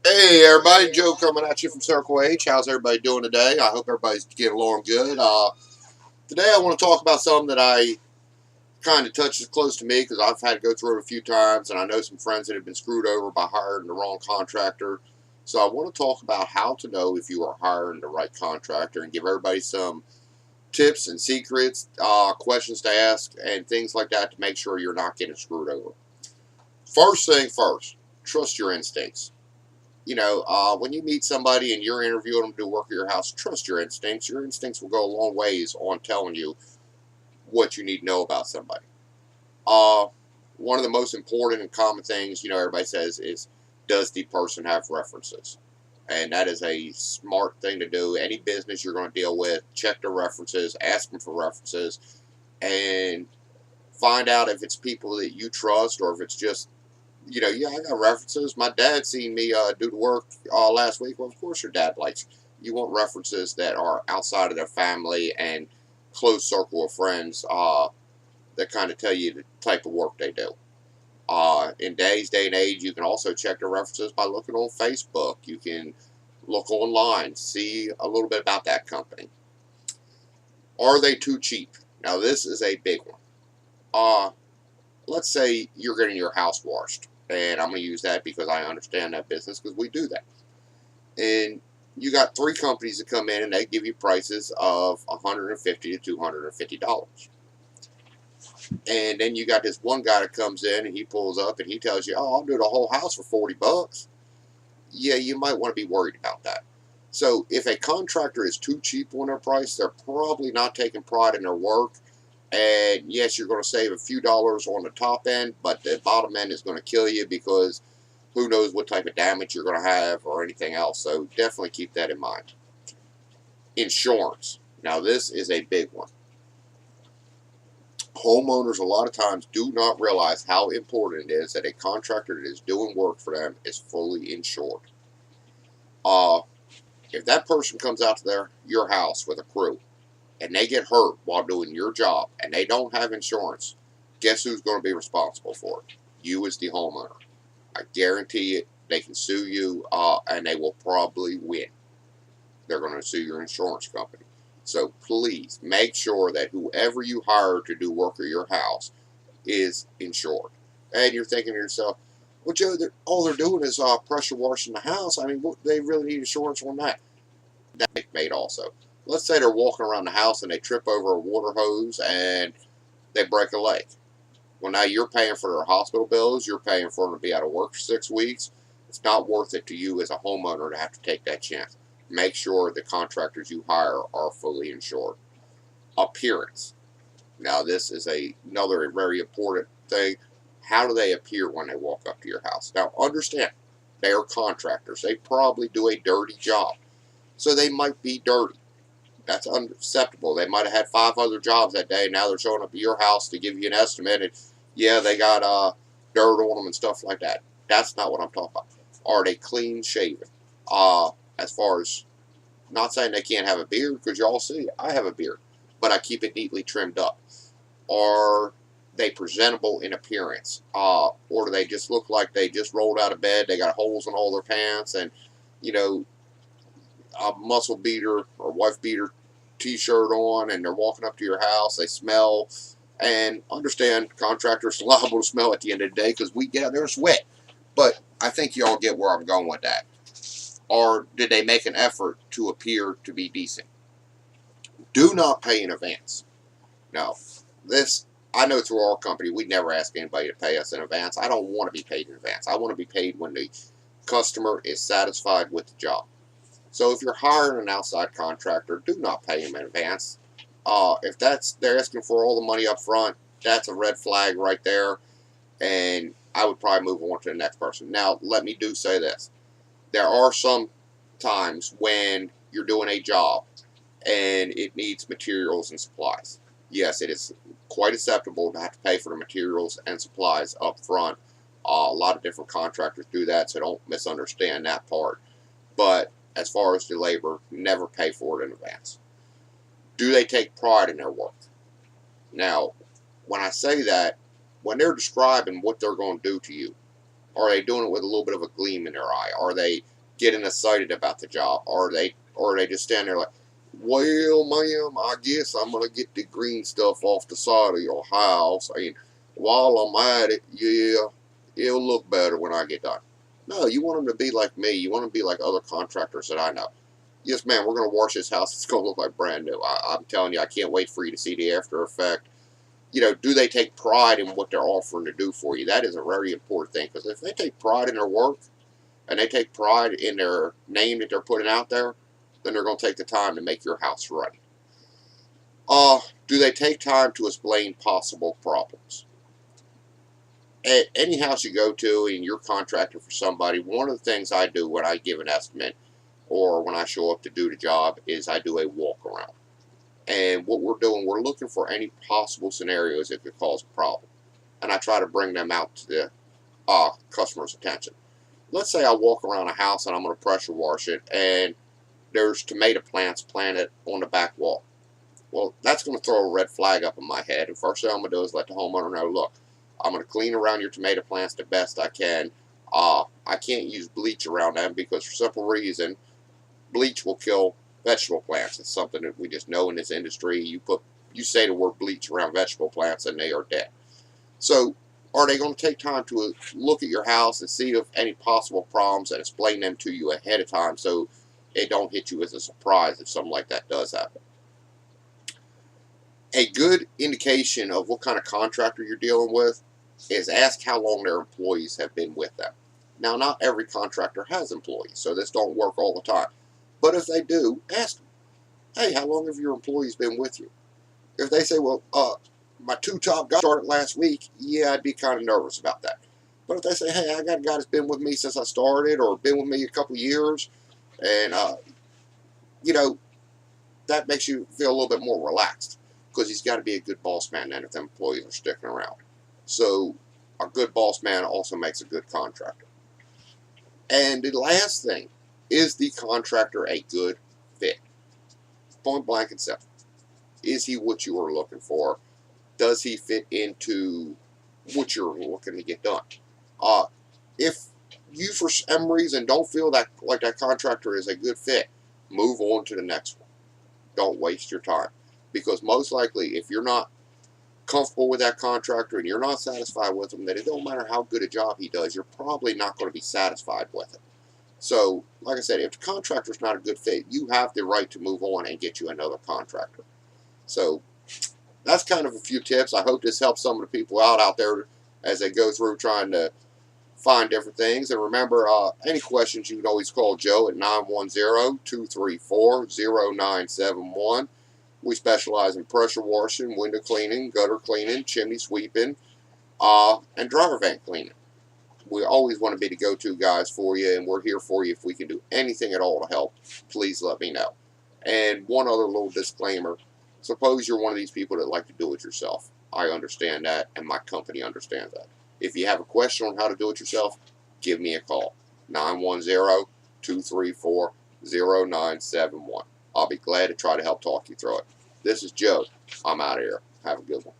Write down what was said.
Hey everybody, Joe coming at you from Circle H. How's everybody doing today? I hope everybody's getting along good. Today I want to talk about something that I kind of touches close to me because I've had to go through it a few times, and I know some friends that have been screwed over by hiring the wrong contractor. So I want to talk about how to know if you are hiring the right contractor and give everybody some tips and secrets, questions to ask, and things like that to make sure you're not getting screwed over. First thing first, trust your instincts. When you meet somebody and you're interviewing them to do work at your house, trust your instincts. Your instincts will go a long ways on telling you what you need to know about somebody. Uh, One of the most important and common things, everybody says is, does the person have references? And that is a smart thing to do. Any business you're going to deal with, check their references, ask them for references, and find out if it's people that you trust or if it's just yeah, I got references. My dad seen me do the work last week. Well, of course your dad likes you. You want references that are outside of their family and close circle of friends that kind of tell you the type of work they do. In today's day and age, you can also check their references by looking on Facebook. You can look online, see a little bit about that company. Are they too cheap? Now, this is a big one. Let's say you're getting your house washed, and I'm going to use that because I understand that business because we do that. And you got three companies that come in and they give you prices of $150 to $250. And then you got this one guy that comes in and he pulls up and he tells you, "Oh, I'll do the whole house for $40." Yeah, you might want to be worried about that. So if a contractor is too cheap on their price, they're probably not taking pride in their work. And yes, you're going to save a few dollars on the top end, but the bottom end is going to kill you because who knows what type of damage you're going to have or anything else. So definitely keep that in mind. Insurance. Now, this is a big one. Homeowners, a lot of times, do not realize how important it is that a contractor that is doing work for them is fully insured. Uh, if that person comes out to your house with a crew and they get hurt while doing your job and they don't have insurance, guess who's going to be responsible for it? You as the homeowner. I guarantee it. They can sue you, and they will probably win. They're going to sue your insurance company. So please make sure that whoever you hire to do work at your house is insured. And you're thinking to yourself, well, Joe, all they're doing is pressure washing the house. I mean, they really need insurance on that. That's made also. Let's say they're walking around the house and they trip over a water hose and they break a leg. Well, now you're paying for their hospital bills. You're paying for them to be out of work for 6 weeks. It's not worth it to you as a homeowner to have to take that chance. Make sure the contractors you hire are fully insured. Appearance. Now, this is another very important thing. How do they appear when they walk up to your house? Now, understand, they are contractors. They probably do a dirty job. So they might be dirty. That's unacceptable. They might have had 5 other jobs that day. Now they're showing up at your house to give you an estimate. And yeah, they got dirt on them and stuff like that. That's not what I'm talking about. Are they clean shaven? As far as, not saying they can't have a beard, because y'all see, I have a beard, but I keep it neatly trimmed up. Are they presentable in appearance? Or do they just look like they just rolled out of bed? They got holes in all their pants and, a muscle beater or wife beater t-shirt on, and they're walking up to your house. They smell, and understand contractors are liable to smell at the end of the day because we get out there and sweat. But I think y'all get where I'm going with that. Or did they make an effort to appear to be decent? Do not pay in advance. Now, this, I know through our company, we never ask anybody to pay us in advance. I don't want to be paid in advance. I want to be paid when the customer is satisfied with the job. So if you're hiring an outside contractor, do not pay them in advance. If they're asking for all the money up front, that's a red flag right there, and I would probably move on to the next person. Now, let me say this. There are some times when you're doing a job and it needs materials and supplies. Yes, it is quite acceptable to have to pay for the materials and supplies up front. A lot of different contractors do that, so don't misunderstand that part. But as far as the labor, never pay for it in advance. Do they take pride in their work? Now, when I say that, when they're describing what they're going to do to you, are they doing it with a little bit of a gleam in their eye? Are they getting excited about the job, or they just stand there like, well, ma'am, I guess I'm gonna get the green stuff off the side of your house, and while I'm at it, yeah, it'll look better when I get done. No, you want them to be like me. You want them to be like other contractors that I know. Yes, man, we're gonna wash this house. It's gonna look like brand new. I'm telling you, I can't wait for you to see the after effect. You know, do they take pride in what they're offering to do for you? That is a very important thing, because if they take pride in their work and they take pride in their name that they're putting out there, then they're going to take the time to make your house ready. Do they take time to explain possible problems? At any house you go to and you're contractor for somebody, one of the things I do when I give an estimate or when I show up to do the job is I do a walk around. And what we're doing, we're looking for any possible scenarios that could cause a problem. And I try to bring them out to the customer's attention. Let's say I walk around a house and I'm going to pressure wash it, and there's tomato plants planted on the back wall. Well, that's going to throw a red flag up in my head. And first thing I'm going to do is let the homeowner know, look, I'm going to clean around your tomato plants the best I can. I can't use bleach around them because, for simple reason, bleach will kill vegetable plants. It's something that we just know in this industry. You say the word bleach around vegetable plants and they are dead. So are they going to take time to look at your house and see if any possible problems and explain them to you ahead of time so it don't hit you as a surprise if something like that does happen? A good indication of what kind of contractor you're dealing with is ask how long their employees have been with them. Now, not every contractor has employees, so this don't work all the time. But if they do, ask them, hey, how long have your employees been with you? If they say, well, my two top guys started last week, yeah, I'd be kind of nervous about that. But if they say, hey, I got a guy that's been with me since I started, or been with me a couple years, and, that makes you feel a little bit more relaxed, because he's got to be a good boss man then if the employees are sticking around. So a good boss man also makes a good contractor. And the last thing, is the contractor a good fit? Point blank and simple. Is he what you are looking for? Does he fit into what you're looking to get done? If you, for some reason, don't feel that like that contractor is a good fit, move on to the next one. Don't waste your time. Because most likely, if you're not comfortable with that contractor and you're not satisfied with him, then it don't matter how good a job he does, you're probably not going to be satisfied with it. So, like I said, if the contractor's not a good fit, you have the right to move on and get you another contractor. So, that's kind of a few tips. I hope this helps some of the people out there as they go through trying to find different things. And remember, any questions, you can always call Joe at 910-234-0971. We specialize in pressure washing, window cleaning, gutter cleaning, chimney sweeping, and dryer vent cleaning. We always want to be the go-to guys for you, and we're here for you. If we can do anything at all to help, please let me know. And one other little disclaimer. Suppose you're one of these people that like to do it yourself. I understand that, and my company understands that. If you have a question on how to do it yourself, give me a call. 910-234-0971. I'll be glad to try to help talk you through it. This is Joe. I'm out of here. Have a good one.